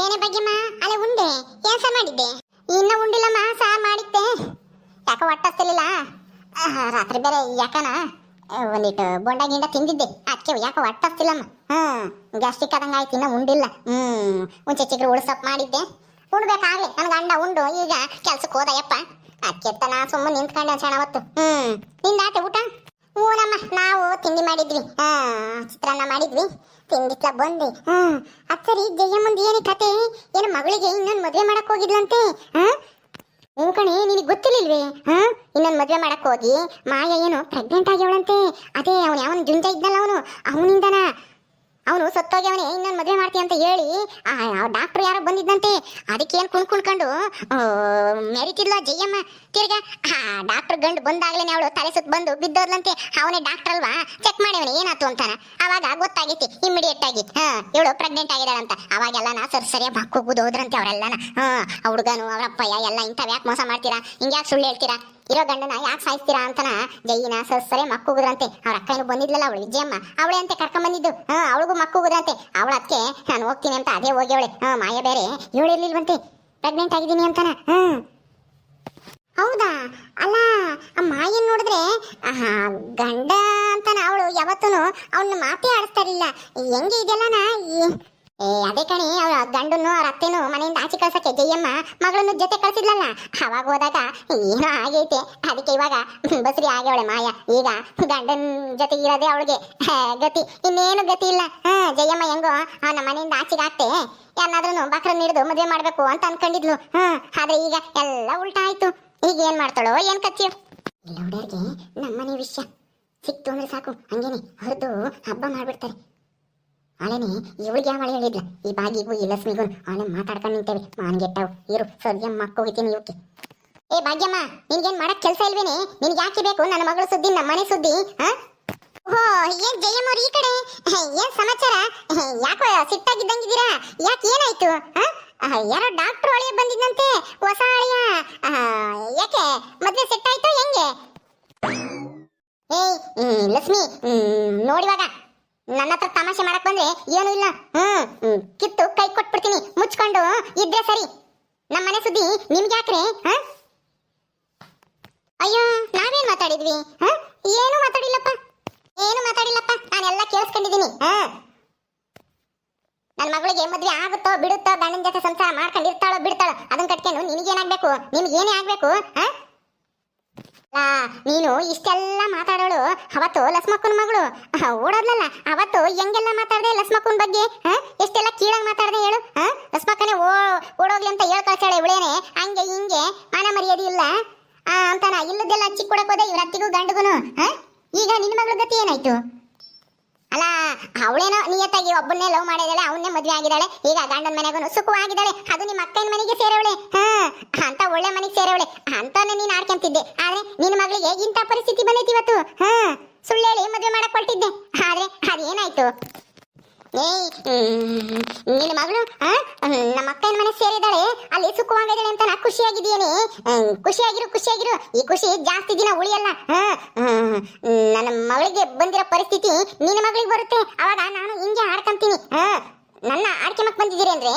ಏನೇ ಭಾಗ್ಯಮ್ಮ ಅಲ್ಲ ಉಂಡೆ ಏನ್ ಸಾರ್ ಮಾಡಿದ್ದೆ? ಇನ್ನ ಉಂಡಿಲ್ಲಮ್ಮ, ಸಾರ್ ಮಾಡಿದ್ದೆ. ಯಾಕ ಹೊಟ್ಟಸ್ತಿರ್ಲಿಲ್ಲ ರಾತ್ರಿ ಬೇರೆ. ಯಾಕನ ಒಂದಿಟ್ಟು ಬೊಂಡ ಗಿಂಡ ತಿಂದಿದ್ದೆ, ಅದಕ್ಕೆ ಯಾಕ ಹೊಟ್ಟಸ್ತಿಲ್ಲಮ್ಮ. ಗ್ಯಾಸ್ಟ್ರಿಕ್ ಆದಂಗ ಆಯ್ತು, ಇನ್ನ ಉಂಡಿಲ್ಲ. ಮುಂಚೆ ಚಿಕ್ಕರು ಉಳ್ಸಪ್ ಮಾಡಿದ್ದೆ, ಉಣ್ಬೇಕಾಗ್ಲಿ. ನನ್ ಗಂಡ ಉಂಡು ಈಗ ಕೆಲ್ಸಕ್ಕೆ ಹೋದಯಪ್ಪ. ಅದಕ್ಕೆ ನಾ ಸುಮ್ಮನೆ ನಿಂತ್ಕೊಂಡೆ ಸಣ್ಣ ಹೊತ್ತು. ನಿಂದಾತೆ ಊಟ? ಹೂನಮ್ಮ, ನಾವು ತಿಂಡಿ ಮಾಡಿದ್ವಿ. ಚಿತ್ರಾನ್ನ ಮಾಡಿದ್ವಿ, ತಿಂದಿತ್ಲ ಬಂದೆ. ಅದ್ ಸರಿ, ಜಯಮ್ಮಂದು ಏನೇ ಕತೆ? ಏನು ಮಗಳಿಗೆ ಇನ್ನೊಂದು ಮದ್ವೆ ಮಾಡಕ್ ಹೋಗಿದ್ಲಂತೆ? ಹ್ಞೂ ಕಣೆ, ನಿನಗೆ ಗೊತ್ತಿರ್ಲಿಲ್ವೇ? ಇನ್ನೊಂದು ಮದ್ವೆ ಮಾಡಕ್ ಹೋಗಿ ಮಾಯ ಏನು ಪ್ರೆಗ್ನೆಂಟ್ ಆಗ್ಯವಳಂತೆ. ಅದೇ ಅವನು ಯಾವನ್ ಜುಂಜ ಇದ್ನಲ್ಲ, ಅವನಿಂದನ ಅವನು ಸತ್ತೋಗ್ಯವನೇ. ಇನ್ನೊಂದು ಮದುವೆ ಮಾಡ್ತೀವಿ ಅಂತ ಹೇಳಿ ಡಾಕ್ಟರ್ ಯಾರೋ ಬಂದಿದ್ದಂತೆ. ಅದಕ್ಕೇನು ಕುಣ್ಕೊಂಡು ಮೆರಿತಿದ್ಲ ಜಯಮ್ಮ. ತಿರ್ಗಾ ಡಾಕ್ಟರ್ ಗಂಡು ಬಂದಾಗ್ಲೇನೆ ಅವಳು ತಲೆ ಸುತ್ತ ಬಂದು ಬಿದ್ದೋದ್ಲಂತೆ. ಅವನೇ ಡಾಕ್ಟರ್ ಅಲ್ವಾ, ಚೆಕ್ ಮಾಡ್ಯವನೇ ಏನಾಯ್ತು ಅಂತಾನ. ಅವಾಗ ಗೊತ್ತಾಗೈತಿ ಇಮ್ಮಿಡಿಯೇಟ್ ಆಗಿ ಇವಳು ಪ್ರೆಗ್ನೆಂಟ್ ಆಗಿದ್ದಾಳಂತ. ಅವಾಗೆಲ್ಲ ಸರಿಯಾಗಿ ಬಾಕೋಗುದು ಹೋದ್ರಂತೆ ಅವರೆಲ್ಲನ. ಹುಡುಗನು ಅವರಪ್ಪಯ್ಯ ಎಲ್ಲ ಇಂಥವ್ ಯಾಕೆ ಮೋಸ ಮಾಡ್ತೀರಾ, ಹಿಂಗ್ಯಾಕೆ ಸುಳ್ಳು ಹೇಳ್ತೀರಾ, ಇರೋ ಗಂಡನ ಯಾಕೆ ಸಾಯಿಸ್ತೀರಾ ಅಂತನ ಜೈನ ಸರಿ ಮಕ್ಕುಗುದ್ರಂತೆ. ಅವ್ರ ಅಕ್ಕನು ಬಂದಿದ್ಲಲ್ಲ ಅವಳು ವಿಜಯಮ್ಮ, ಅವಳೇ ಅಂತೆ ಕರ್ಕೊಂಡ್ ಬಂದಿದ್ದು. ಅವಳಿಗೂ ಮಕ್ಕುಗುದ್ರಂತೆ. ಅವಳ ಅದಕ್ಕೆ ನಾನು ಹೋಗ್ತೀನಿ ಅಂತ ಅದೇ ಹೋಗ್ಯವಳೆ. ಮಾಯ ಬೇರೆ ಹೇಳಿರ್ಲಿಲ್ವಂತೆ ಪ್ರೆಗ್ನೆಂಟ್ ಆಗಿದ್ದೀನಿ ಅಂತಾನ. ಹೌದಾ? ಅಲ್ಲ, ಆ ಮಾಯನ್ ನೋಡಿದ್ರೆ ಗಂಡ ಅಂತಾನ ಅವಳು ಯಾವತ್ತೂ ಅವನ್ನ ಮಾತೇ ಆಡಿಸ್ತಾರಿಲ್ಲ. ಹೆಂಗೆ ಇದೆಲ್ಲನಾ? ಅದೇ ಕಣಿ, ಅವ್ರ ಗಂಡನ್ನು ಅವ್ರ ಅತ್ತೆನು ಮನೆಯಿಂದ ಆಚೆ ಕಳ್ಸಕ್ಕೆ ಜಯಮ್ಮ ಮಗಳನ್ನು ಜೊತೆ ಕಳ್ಸಿದ್ಲಲ್ಲ. ಅವಾಗ ಹೋದಾಗ ಏನೋ ಆಗೈತೆ, ಅದಕ್ಕೆ ಇವಾಗ ಬಸ್ರಿ ಆಗ್ಯವಳೆ ಮಾಯ. ಈಗ ಗಂಡನ ಜೊತೆ ಇರೋದೇ ಅವಳಿಗೆ ಗತಿ, ಇನ್ನೇನು ಗತಿ ಇಲ್ಲ. ಜಯಮ್ಮ ಹೆಂಗೋ ನಮ್ಮ ಮನೆಯಿಂದ ಆಚೆಗೆ ಆಗ್ತೆ ಯಾರನ್ನಾದ್ರೂ ಬಕ್ರನ್ನ ಹಿಡಿದು ಮದುವೆ ಮಾಡ್ಬೇಕು ಅಂತ ಅನ್ಕೊಂಡಿದ್ಲು. ಆದ್ರೆ ಈಗ ಎಲ್ಲ ಉಲ್ಟಾ ಆಯ್ತು. ಈಗ ಏನ್ ಮಾಡ್ತಾಳೋ ಏನ್ ಕತ್ತಿಯೋ. ಇಲ್ಲ, ಹುಡುಗರಿಗೆ ನಮ್ಮನೆ ವಿಷಯ ಸಿಕ್ತು ಅಂದ್ರೆ ಸಾಕು, ಹಂಗೇನೆ ಹೊರದು ಹಬ್ಬ ಮಾಡ್ಬಿಡ್ತಾರೆ. ಆಳೆನೆ ಇವಳಿಗೆ ಯಾವ ಹೇಳಿದ್ಲ, ಈ ಬಾಗಿಗೂ ಈ ಲಕ್ಷ್ಮಿಗೂ ಅವಳೆ ಮಾತಾಡ್ಕೊಂಡು ನಿಂತೇವೆ. ಮಾನ್ಗೆಟ್ಟವು ಇರು, ಸದ್ಯ ಮಕ್ಕೋಗಿತೀನಿ ಇವಕ್ಕೆ. ಏ ಭಾಗ್ಯಮ್ಮ, ನಿನ್ಗೇನ್ ಮಾಡಕ್ ಕೆಲ್ಸ ಇಲ್ವೇನೆ? ನಿನ್ಗೆ ಯಾಕೆ ಬೇಕು ನನ್ನ ಮಗಳ ಸುದ್ದಿ, ನಮ್ಮ ಮನೆ ಸುದ್ದಿ? ಓಹೋ, ಏನ್ ಜಯಮ್ಮವ್ರು ಈ ಕಡೆ? ಏನ್ ಸಮಾಚಾರ? ಯಾಕೋ ಸಿಟ್ಟಾಗಿದ್ದಂಗಿದ್ದೀರಾ? ಯಾಕೆ ಏನಾಯ್ತು? ಯಾರೋ ಡಾಕ್ಟರ್ ಅಳಿಯ ಬಂದಿದ್ದಂತೆ, ಹೊಸ ಅಳಿಯ. ಯಾಕೆ ಮದ್ವೆ ಸೆಟ್ ಆಯ್ತು ಹೆಂಗೆ? ಏಯ್ ಲಕ್ಷ್ಮಿ, ನೋಡಿವಾಗ ನನ್ನ ಹತ್ರ ತಮಾಷೆ ಮಾಡಕ್ ಬಂದ್ರೆ ಏನು ಇಲ್ಲ. ಕಿತ್ತು ಕೈ ಕೊಟ್ಬಿಡ್ತೀನಿ, ಮುಚ್ಕೊಂಡು ಇದ್ರೆ ಸರಿ. ನಮ್ಮ ಮನೆ ಸುದ್ದಿ ನಿಮ್ಗೆ ಯಾಕ್ರೆ? ಅಯ್ಯೋ, ನಾವೇನ್ ಮಾತಾಡಿದ್ವಿ? ಏನು ಮಾತಾಡಿಲ್ಲಪ್ಪ, ಏನು ಮಾತಾಡಿಲ್ಲಪ್ಪ. ನಾನೆಲ್ಲ ಕೇಳಿಸ್ಕೊಂಡಿದ್ದೀನಿ. ನನ್ನ ಮಗಳಿಗೆ ಮದ್ವೆ ಆಗುತ್ತೋ ಬಿಡುತ್ತೋ, ಗಂಡನ ಜೊತೆ ಸಂಸಾರ ಮಾಡ್ಕೊಂಡಿರ್ತಾಳೋ ಬಿಡ್ತಾಳೋ, ಅದನ್ನ ಕಟ್ಕೊಂಡು ನಿನಗೇನಾಗ್ಬೇಕು? ನಿಮ್ಗೇನೇ ಆಗ್ಬೇಕು? ನೀನು ಇಷ್ಟೆಲ್ಲ ಮಾತಾಡೋಳು ಅವತ್ತು ಲಕ್ಷ್ಮಕ್ಕನ ಮಗಳು ಓಡೋದ್ಲಲ್ಲ, ಅವತ್ತು ಹೆಂಗೆಲ್ಲ ಮಾತಾಡ್ದೆ ಲಕ್ಷ್ಮಕ್ಕನ ಬಗ್ಗೆ? ಎಷ್ಟೆಲ್ಲ ಕೀಳಾಗಿ ಮಾತಾಡ್ದೆ ಹೇಳು. ಲಕ್ಷ್ಮಕ್ಕನೇ ಓಡೋಗ್ಲಿ ಅಂತ ಹೇಳ್ ಕಳ್ಸಾಳೆ ಇವಳೇನೆ. ಹಂಗೆ ಹಿಂಗೆ ಮಾನ ಮರ್ಯಾದೆ ಇಲ್ಲ ಅಂತಾನ ಇಲ್ಲದೆಲ್ಲ ಚಿಕ್ಕ ಕೊಡಕ್ ಹೋದೆ ಇವ್ರ ಅತ್ತಿಗೂ ಗಂಡಗುನು. ಈಗ ನಿನ್ನ ಮಗಳ ಗತಿ ಏನಾಯ್ತು? ಅಲ್ಲ, ಅವಳೇನೋ ನಿಯತ್ತಾಗಿ ಒಬ್ಬನ್ನೇ ಲವ್ ಮಾಡಿದಾಳೆ, ಅವನ್ನೇ ಮದ್ವೆ ಆಗಿದ್ದಾಳೆ. ಈಗ ಗಂಡನ ಮನೆಗೂ ಸುಖವಾಗಿದ್ದಾಳೆ. ಅದು ನಿಮ್ಮ ಅಕ್ಕನ ಮನೆಗೆ ಸೇರವಳೆ, ಅಂತ ಒಳ್ಳೆ ಮನೆಗೆ ಸೇರವಳೆ ಅಂತಾನೆ ನೀನ್ ಆಡ್ಕೊಂತಿದ್ದೆ. ಆದ್ರೆ ನಿನ್ನ ಮಗಳಿಗೆ ಇಂಥ ಪರಿಸ್ಥಿತಿ ಬಂದೈತಿ ಇವತ್ತು. ಸುಳ್ಳು ಹೇಳಿ ಮದ್ವೆ ಮಾಡಕ್ ಹೊರಟಿದ್ದೆ, ಆದ್ರೆ ಅದೇನಾಯ್ತು? ನಿನ್ನ ಮಗಳು ನಮ್ಮ ಅಕ್ಕನ ಮನೆ ಸೇರಿದಾಳೆ, ಅಲ್ಲಿ ಸುಖವಾಗಿದ್ದಾಳೆ ಅಂತ ನಾ ಖುಷಿಯಾಗಿದ್ದೇನೆ. ಖುಷಿಯಾಗಿರು. ಈ ಖುಷಿ ಜಾಸ್ತಿ ದಿನ ಉಳಿಯಲ್ಲ. ನನ್ನ ಮಗಳಿಗೆ ಬಂದಿರೋ ಪರಿಸ್ಥಿತಿ ನಿನ್ನ ಮಗಳಿಗೆ ಬರುತ್ತೆ. ಅವಾಗ ನಾನು ಹಿಂಗೆ ಆಡ್ಕೊಂತೀನಿ. ನನ್ನ ಆಡ್ಕೆಮಕ್ ಬಂದಿದ್ದೀರಿ ಅಂದ್ರೆ?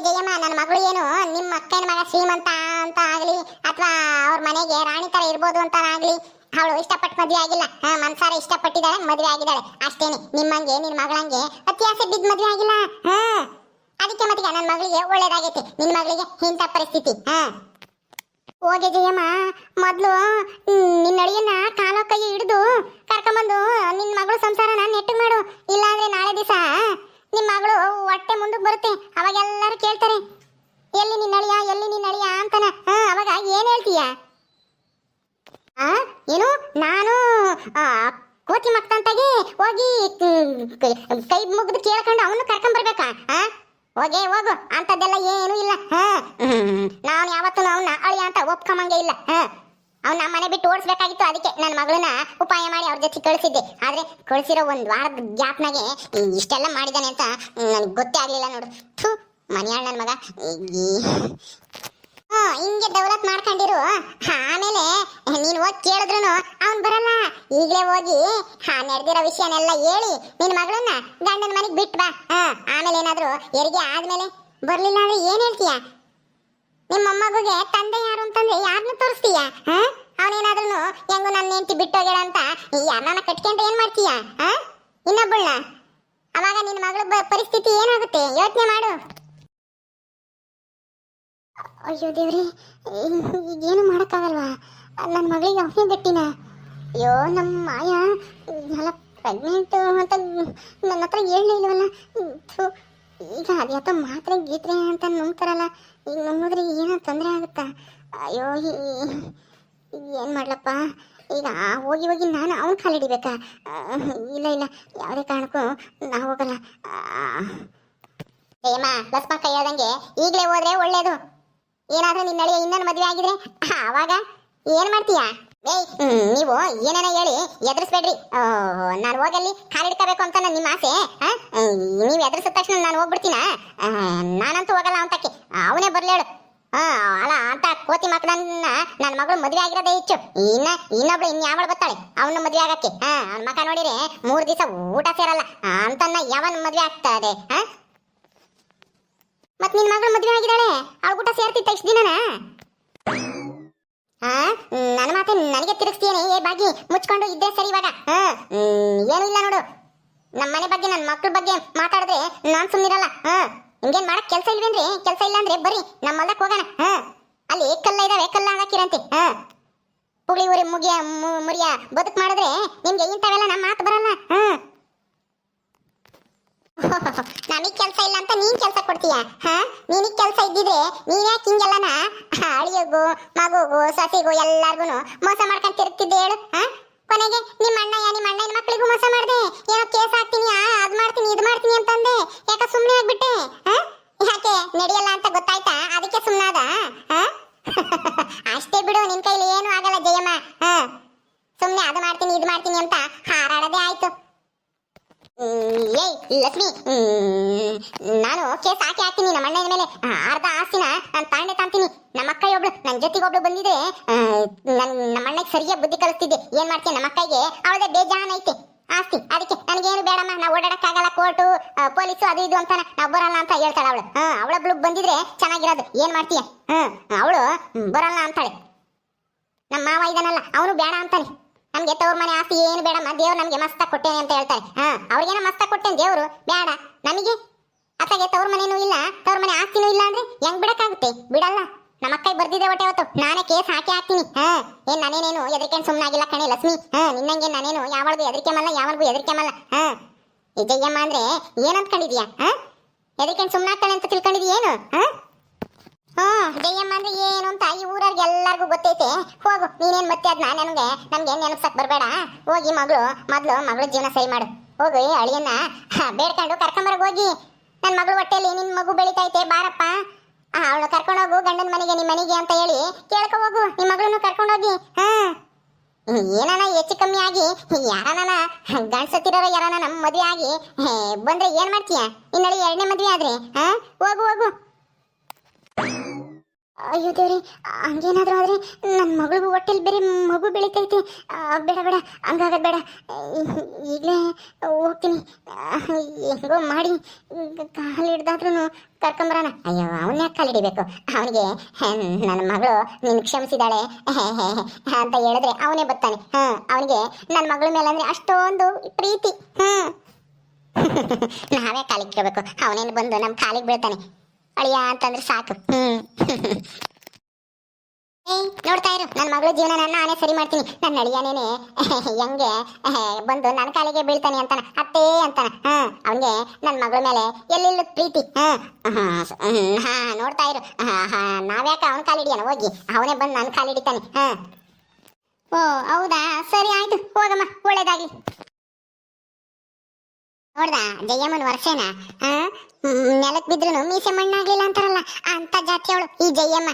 ಜಯಮ್ಮ, ನನ್ನ ಮಗಳು ಏನು ನಿಮ್ಮ ಅಕ್ಕನ ಮಗ ಶ್ರೀಮಂತ ಅಂತ ಆಗ್ಲಿ, ಅಥವಾ ಅವ್ರ ಮನೆಗೆ ರಾಣಿ ತರ ಇರ್ಬೋದು ಅಂತ ಆಗ್ಲಿ, ಅವಳು ಇಷ್ಟಪಟ್ಟು ಮದುವೆ ಆಗಿಲ್ಲ. ಮನ್ಸಾರ ಇಷ್ಟಪಟ್ಟಿದ್ದಾಳೆ, ಮದುವೆ ಆಗಿದ್ದಾಳೆ ಅಷ್ಟೇನೆ. ನಿಮ್ಮಂಗೆ ನಿನ್ನ ಮಗಳಂಗೆ ಅತ್ಯಾಸೆ ಬಿದ್ದು ಮದುವೆ ಆಗಿಲ್ಲ. ಅದಕ್ಕೆ ಮತ್ತೆ ನನ್ನ ಮಗಳಿಗೆ ಒಳ್ಳೇದಾಗೈತಿ, ನಿನ್ನ ಮಗಳಿಗೆ ಇಂಥ ಪರಿಸ್ಥಿತಿ. ಹೋಗಿ ಜಯಮ್ಮ, ಮೊದ್ಲು ನಿನ್ನ ಅಳಿಯನ್ನ ಕಾಲೋ ಕೈ ಹಿಡಿದು ಕರ್ಕೊಂಬಂದು ನಿನ್ನ ಮಗಳು ಸಂಸಾರನ ನೆಟ್ಟು ಮಾಡು. ಇಲ್ಲಾಂದ್ರೆ ನಾಳೆ ದಿವಸ ನಿಮ್ಮ ಮಗಳು ಹೊಟ್ಟೆ ಮುಂದಕ್ಕೆ ಬರುತ್ತೆ. ಅವಾಗ ಎಲ್ಲರೂ ಕೇಳ್ತಾರೆ, ಎಲ್ಲಿ ನಿನ್ನ ಅಳಿಯ ಅಂತಾನ. ಅವಾಗ ಏನ್ ಹೇಳ್ತೀಯ? ಏನು ನಾನು ಕೋತಿ ಮಕ್ಕಂತಾಗೆ ಹೋಗಿ ಕೈ ಮುಗಿದು ಕೇಳ್ಕೊಂಡು ಅವನು ಕರ್ಕೊಂಡ್ ಬರ್ಬೇಕಾ? ಹೋಗು, ಅಂತದ್ದೆಲ್ಲ ಏನು ಇಲ್ಲ. ನಾನು ಯಾವತ್ತೂ ಅವನ್ನ ಅಳಿಯ ಅಂತ ಒಪ್ಕೊಂಬಂಗೆ ಇಲ್ಲ. ಅವ್ನ ನಮ್ಮ ಮನೆ ಬಿಟ್ಟು ಓಡಿಸ್ಬೇಕಾಗಿತ್ತು. ಅದಕ್ಕೆ ನನ್ನ ಮಗಳನ್ನ ಉಪಾಯ ಮಾಡಿ ಅವ್ರ ಜೊತೆ ಕಳಿಸಿದ್ದೆ. ಆದ್ರೆ ಕಳಿಸಿರೋ ಒಂದು ವಾರದ ಗ್ಯಾಪ್ನಾಗೆ ಇಷ್ಟೆಲ್ಲ ಮಾಡಿದಾನೆ ಅಂತ ನನಗೆ ಗೊತ್ತೇ ಆಗ್ಲಿಲ್ಲ ನೋಡು. ಮನೆಯಾಳ ನನ್ನ ಮಗ ಹಿಂಗೆ ಡೆವಲಪ್ ಮಾಡ್ಕೊಂಡಿರು. ಆಮೇಲೆ ನೀನು ಹೋಗಿ ಕೇಳಿದ್ರು ಅವ್ನು ಬರಲ್ಲ. ಈಗಲೇ ಹೋಗಿ ನಡೆದಿರೋ ವಿಷಯನೆಲ್ಲ ಹೇಳಿ ನಿನ್ನ ಮಗಳನ್ನ ಗಂಡನ ಮನೆಗೆ ಬಿಟ್ಟು ಬಾ. ಆಮೇಲೆ ಏನಾದ್ರು ಹೆರಿಗೆ ಆದ್ಮೇಲೆ ಬರ್ಲಿಲ್ಲ ಅಂದ್ರೆ ಏನ್ ಹೇಳ್ತೀಯ? ನಿಮ್ಮ ಮೊಮ್ಮಗುಗೆ ತಂದೆ ಯಾರು ಅಂತಂದ್ರೆ ಯಾರನ್ನು ತೋರಿಸ್ತೀಯ? ಅವನೇನಾದ್ರೂ ಹೆಂಗು ನನ್ನ ಹೆಂಡತಿ ಬಿಟ್ಟೋಗ್ಯಾಳ ಅಂತ ಯಾರನ್ನ ಕಟ್ಕೊಂಡ್ರೆ ಏನ್ ಮಾಡ್ತೀಯ? ಇನ್ನೊಬ್ಬಳನ್ನ ಅವಾಗ ನಿನ್ನ ಮಗಳ ಪರಿಸ್ಥಿತಿ ಏನಾಗುತ್ತೆ ಯೋಚನೆ ಮಾಡು. ಅಯ್ಯೋ ದೇವ್ರಿ, ಈಗೇನು ಮಾಡೋಕ್ಕಾಗಲ್ವಾ? ನನ್ನ ಮಗಳಿಗೆ ಅವನೇ ಗಟ್ಟಿನ. ಅಯ್ಯೋ ನಮ್ಮ ಮಾಯಾ ಎಲ್ಲ ಪ್ರೆಗ್ನೆಂಟ್ ಅಂತ ನನ್ನ ಹತ್ರ ಹೇಳಲಿಲ್ವಲ್ಲ. ಈಗ ಅದ್ಯಾತ ಮಾತ್ರೆ ಗೀತ್ರೆ ಅಂತ ನುಂಗ್ತಾರಲ್ಲ, ಈಗ ನುಂಗಿದ್ರೆ ಏನೋ ತೊಂದರೆ ಆಗುತ್ತಾ? ಅಯ್ಯೋ ಏನು ಮಾಡ್ಲಪ್ಪ ಈಗ? ಹೋಗಿ ಹೋಗಿ ನಾನು ಅವನ ಕಾಲಿಡಿಬೇಕಾ? ಇಲ್ಲ ಇಲ್ಲ, ಯಾವುದೇ ಕಾರಣಕ್ಕೂ ನಾವು ಹೋಗಲ್ಲ. ಏಮ್ಮ ಬಸ್ಮ ಕೈ ಹೇಳ್ದಂಗೆ ಈಗಲೇ ಹೋದ್ರೆ ಒಳ್ಳೇದು. ಏನಾದ್ರೂ ನಿನ್ನ ನಳಿಯ ಇನ್ನೊಂದು ಮದುವೆ ಆಗಿದ್ರೆ ಆವಾಗ ಏನ್ ಮಾಡ್ತೀಯ? ನೀವು ಏನೇನ ಹೇಳಿ ಎದುರಿಸ್ಬೇಡ್ರಿ. ನಾನು ಹೋಗಲ್ಲಿ ಕಾಲಿಡ್ಕೋಬೇಕು ಅಂತ ನಿಮ್ಮ ಆಸೆ. ನೀವು ಎದುರಿಸಿದ ತಕ್ಷಣ ನಾನು ಹೋಗ್ಬಿಡ್ತೀನ? ನಾನಂತೂ ಹೋಗಲ್ಲ ಅಂತಕ್ಕೆ, ಅವನೇ ಬರ್ಲೇಳು. ಅಲ್ಲ ಅಂತ ಕೋತಿ ಮಕ್ಕಳನ್ನ ನನ್ನ ಮಗಳು ಮದುವೆ ಆಗಿರೋದೇ ಹೆಚ್ಚು. ಇನ್ನೊಬ್ಳು ಇನ್ಯಾವಳು ಬರ್ತಾಳೆ ಅವನ ಮದುವೆ ಆಗಕ್ಕೆ? ಅವ್ನ ಮಕ್ಕ ನೋಡಿದ್ರೆ 3 ದಿವಸ ಊಟ ಸೇರಲ್ಲ ಅಂತನ್ನ ಯಾವನ್ ಮದುವೆ ಆಗ್ತದೆ? ಮತ್ ನಿನ್ ಮಗಳು ಮದುವೆ ಆಗಿದ್ದಾಳೆ, ಅವಳು ಊಟ ಸೇರ್ತಿತ್ತ ಇಷ್ಟು ದಿನನ? ನನ್ನ ಮಾತೆ ನನಗೆ ತಿರುಗಿಸ್ತೀಯೇನೆ? ಏ ಬಾಗಿ ಮುಚ್ಕೊಂಡು ಇದ್ದೇ ಸರಿ. ಇವಾಗ ಏನು ಇಲ್ಲ ನೋಡು, ನಮ್ಮ ಮನೆ ಬಗ್ಗೆ ನನ್ನ ಮಕ್ಕಳ ಬಗ್ಗೆ ಮಾತಾಡಿದ್ರೆ ನಾನ್ ಸುಮ್ಮನಿರಲ್ಲ. ನಿಮ್ಗೇನ್ ಮಾಡಕ್ ಕೆಲಸ ಇಲ್ವೇನ್ರಿ? ಕೆಲಸ ಇಲ್ಲ ಅಂದ್ರೆ ಬರ್ರಿ ನಮ್ಮ ಹೊಲಕ್ಕೆ ಹೋಗೋಣ. ಅಲ್ಲಿ ಕಲ್ಲ ಇದಾವೆ, ಕಲ್ಲ ಹಾಕಿರಂತೆ. ಪುಳಿ ಊರಿ ಮುರಿಯ ಬದುಕು ಮಾಡಿದ್ರೆ ನಿಮ್ಗೆ ಇಂಥವೆಲ್ಲ ನಮ್ಮ ಮಾತು ಬರಲ್ಲ. ನಮಗ್ ಕೆಲ್ಸ ಇಲ್ಲ ಅಂತ ನೀನ್ ಕೆಲ್ಸ ಕೊಡ್ತೀಯ? ನೀನಿಗ್ ಕೆಲ್ಸ ಇದ್ದಿದ್ರೆ ನೀನ್ ಯಾಕೆ ಹಿಂಗೆಲ್ಲನ ಅಳಿಯೋಗು ಮಗುಗೂ ಸಸಿಗೂ ಎಲ್ಲಾರ್ಗು ಮೋಸ ಮಾಡ್ಕೊಂಡ್ ತಿರುಗ್ತಿದ್ದೆ ಹೇಳು? ಕೊನೆಗೆ ನಿಮ್ಮ ಅಣ್ಣನ ಮಕ್ಳಿಗೂ ಮೋಸ ಮಾಡ್ದೆ. ಏನೋ ಕೇಸ್ ಹಾಕ್ತೀನಿ, ಅದ್ ಮಾಡ್ತೀನಿ ಇದ್ ಮಾಡ್ತೀನಿ ಅಂತಂದೆ. ಯಾಕ ಸುಮ್ನೆ ಆಗ್ಬಿಟ್ಟೆ? ಯಾಕೆ ನಡೆಯಲ್ಲ ಅಂತ ಗೊತ್ತಾಯ್ತಾ? ಅದಕ್ಕೆ ಸುಮ್ನಾದ? ಅಷ್ಟೇ ಬಿಡು, ನಿನ್ ಕೈಲಿ ಏನು ಆಗಲ್ಲ ಜಯಮ್ಮ. ಸುಮ್ನೆ ಅದು ಮಾಡ್ತೀನಿ ಇದ್ ಮಾಡ್ತೀನಿ ಅಂತ ಹಾರಾಡೋದೇ ಆಯ್ತು. ಏಯ್ ಲಕ್ಷ್ಮಿ, ನಾನು ಕೇಸ್ ಹಾಕ್ತೀನಿ ನಮ್ಮ ಅಣ್ಣನ ಮೇಲೆ. ಅರ್ಧ ಆಸ್ತಿನ ನಾನು ತಾಂತೀನಿ. ನಮ್ಮ ಅಕ್ಕ ಒಬ್ಳು ನನ್ನ ಜೊತೆಗೊಬ್ಳು ಬಂದಿದ್ರೆ ನಮ್ಮ ಅಣ್ಣಗೆ ಸರಿಯಾಗಿ ಬುದ್ಧಿ ಕಲಿಸ್ತಿದ್ದೆ. ಏನ್ ಮಾಡ್ತೀನಿ, ನಮ್ಮ ಅಕ್ಕಗೆ ಅವಳದೇ ಬೇಜಾನ್ ಐತೆ ಆಸ್ತಿ. ಅದಕ್ಕೆ ನನಗೇನು ಬೇಡಮ್ಮ, ನಾವು ಓಡಾಡಕ್ಕಾಗಲ್ಲ, ಕೋರ್ಟು ಪೊಲೀಸು ಅದು ಇದು ಅಂತ ನಾವು ಬರಲ್ಲ ಅಂತ ಹೇಳ್ತಾಳೆ ಅವಳು. ಅವಳೊಬ್ಳು ಬಂದಿದ್ರೆ ಚೆನ್ನಾಗಿರೋದು. ಏನ್ ಮಾಡ್ತೀಯ? ಅವಳು ಬರಲ್ಲ ಅಂತಾಳೆ. ನಮ್ಮ ಮಾವ ಇದನ್ನಲ್ಲ, ಅವನು ಬೇಡ ಅಂತಾನೆ. ನಮ್ಗೆ ತವ್ರ ಮನೆ ಆಸ್ತಿ ಏನು ಬೇಡಮ್ಮ, ದೇವ್ರು ನಮ್ಗೆ ಮಸ್ತ ಕೊಟ್ಟೇನೆ ಅಂತ ಹೇಳ್ತಾರೆ. ಅವ್ರಿಗೇನೋ ಮಸ್ತ ಕೊಟ್ಟೇನೆ ದೇವ್ರು, ಬೇಡ ನಮಗೆ. ಅತ್ತಗೆ ತವ್ರ ಮನೆನೂ ಇಲ್ಲ, ತವ್ರ ಮನೆ ಆಸ್ತಿನೂ ಇಲ್ಲ ಅಂದ್ರೆ ಹೆಂಗ್ ಬಿಡಕ್ಕಾಗುತ್ತೆ? ಬಿಡಲ್ಲ. ನಮ್ಮ ಅಕ್ಕ ಬರ್ದಿದೆ ಹೊಟ್ಟೆ ಹೊತ್ತು, ನಾನೇ ಕೇಸ್ ಹಾಕ್ತೀನಿ. ಏನ್ ನಾನೇನೇನು ಎದರಿಕೆಂಡ್ ಸುಮ್ಮನಾಗಿಲ್ಲ ಕಣೆ ಲಕ್ಷ್ಮಿ. ನಿನ್ನಂಗೆ ನಾನೇನು ಯಾವಳಿಗೂ ಎದರಿಕೆಮಲ್ಲ, ಯಾವಳಿಗೂ ಎದರಿಕೆಮಲ್ಲ. ಈ ಜಯ್ಯಮ್ಮ ಅಂದ್ರೆ ಏನಂತ್ಕೊಂಡಿದ್ಯಾ? ಎದರಿಕೆಂಡ್ ಸುಮ್ಮನಾಗ್ತಾಳೆ ಅಂತ ತಿಳ್ಕೊಂಡಿದ್ಯೇನು? ಜಯಮ್ಮ ಅಂದ್ರೆ ಏನು ಅಂತ ಈ ಊರವ್ರಿಗೆ ಎಲ್ಲಾರ್ಗು ಗೊತ್ತೈತೆ. ಹೋಗು ನೀನೇನ್ ಮತ್ತೆ ಅದ್ನ ನಮ್ಗೆ ನೆನಪ್ಸಕ್ ಬರ್ಬೇಡ. ಹೋಗಿ ಮೊದ್ಲು ಜೀವನ ಸರಿ ಮಾಡು. ಹೋಗಿ ಅಳಿಯನ್ನ ಬೇಡ್ಕೊಂಡು ಕರ್ಕೊಂಬರಗ್ ಹೋಗಿ. ನನ್ ಮಗಳು ಹೊಟ್ಟೆಲಿ ನಿನ್ ಮಗು ಬೆಳಿತೈತೆ, ಬಾರಪ್ಪ ಅವಳು ಕರ್ಕೊಂಡೋಗು ಗಂಡನ ಮನೆಗೆ, ನಿಮ್ ಮನೆಗೆ ಅಂತ ಹೇಳಿ ಕೇಳ್ಕೊ ಹೋಗು. ನಿಮ್ ಮಗಳನ್ನು ಕರ್ಕೊಂಡೋಗಿ. ಏನಾನ ಹೆಚ್ಚು ಕಮ್ಮಿ ಆಗಿ ಯಾರನ ಗಂಡ್ಸತ್ತಿರೋರು ಯಾರನ ನಮ್ ಮದ್ವೆ ಆಗಿ ಬಂದ್ರೆ ಏನ್ ಮಾಡ್ತೀಯ? ಇನ್ನಳಿ 2ನೇ ಮದ್ವೆ ಆದ್ರೆ ಹೋಗು. ಅಯ್ಯೋ ದೇವ್ರಿ, ಹಂಗೇನಾದ್ರೂ ಆದ್ರೆ ನನ್ನ ಮಗಳಿಗೂ ಹೊಟ್ಟೆಲಿ ಬೇರೆ ಮಗು ಬೆಳಿತೈತೆ. ಬೇಡ ಹಂಗಾಗದ್ ಬೇಡ. ಈಗಲೇ ಹೋಗ್ತೀನಿ, ಹೆಂಗೋ ಮಾಡಿ ಕಾಲು ಹಿಡ್ದಾದ್ರೂ ಕರ್ಕೊಂಬರೋಣ. ಅಯ್ಯೋ ಅವನ್ನೇ ಕಾಲು ಹಿಡಿಬೇಕು? ಅವನಿಗೆ ನನ್ನ ಮಗಳು ನಿನ್ ಕ್ಷಮಿಸಿದಾಳೆ ಅಂತ ಹೇಳಿದ್ರೆ ಅವನೇ ಬರ್ತಾನೆ. ಅವನಿಗೆ ನನ್ನ ಮಗಳ ಮೇಲೆ ಅಂದ್ರೆ ಅಷ್ಟೊಂದು ಪ್ರೀತಿ. ನಾವೇ ಕಾಲಿಗೆ ಇಡಬೇಕು, ಅವನೇನು ಬಂದು ನಮ್ಮ ಕಾಲಿಗೆ ಬೀಳ್ತಾನೆ ಅಳಿಯ ಅಂತಂದ್ರೆ ಸಾಕು. ನೋಡ್ತಾ ಇರು, ನನ್ನ ಮಗಳ ಜೀವನ ನಾನೇ ಸರಿ ಮಾಡ್ತೀನಿ. ನನ್ನ ಅಳಿಯನೇನೆ ಹೆಂಗೆ ಬಂದು ನನ್ನ ಕಾಲಿಗೆ ಬೀಳ್ತಾನೆ ಅಂತಾನ, ಅತ್ತೇ ಅಂತಾನ. ಅವನಿಗೆ ನನ್ನ ಮಗಳ ಮೇಲೆ ಎಲ್ಲೆಲ್ಲ ಪ್ರೀತಿ. ನೋಡ್ತಾ ಇರು, ನಾವ್ಯಾಕ ಅವನ ಕಾಲಿಡಿಯನ? ಹೋಗಿ ಅವನೇ ಬಂದು ನನ್ನ ಕಾಲಿಡಿತಾನೆ. ಓ ಹೌದಾ, ಸರಿ ಆಯ್ತು, ಹೋಗಮ್ಮ, ಒಳ್ಳೇದಾಗ್ಲಿ. ನೋಡ್ದ ಜಯಮ್ಮನ ವರ್ಷನ ನೆಲಕ್ ಬಿದ್ರು ಮೀಸೆ ಮಣ್ಣಾಗ್ಲಿಲ್ಲ ಅಂತಾರಲ್ಲ, ಅಂತ ಜಾತಿ ಅವಳು ಈ ಜಯಮ್ಮ.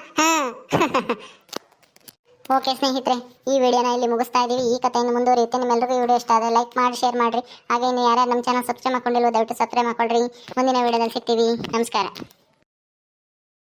ಓಕೆ ಸ್ನೇಹಿತರೆ, ಈ ವಿಡಿಯೋನ ಇಲ್ಲಿ ಮುಗಿಸ್ತಾ ಇದೀವಿ. ಈ ಕಥೆಯನ್ನು ಮುಂದುವರಿಯುತ್ತೆ. ನಿಮ್ಮೆಲ್ಲರಿಗೂ ವಿಡಿಯೋ ಇಷ್ಟ ಆದರೆ ಲೈಕ್ ಮಾಡಿ, ಶೇರ್ ಮಾಡ್ರಿ. ಹಾಗೆ ಇನ್ನು ಯಾರ್ಯಾರು ನಮ್ಮ ಚಾನಲ್ ಸಬ್ಸ್ಕ್ರೈಬ್ ಮಾಡ್ಕೊಂಡಿಲ್ವೋ ದಯವಿಟ್ಟು ಸಬ್ಸ್ಕ್ರೈಬ್ ಮಾಡ್ಕೊಳ್ರಿ. ಮುಂದಿನ ವಿಡಿಯೋದಲ್ಲಿ ಸಿಗ್ತೀವಿ. ನಮಸ್ಕಾರ.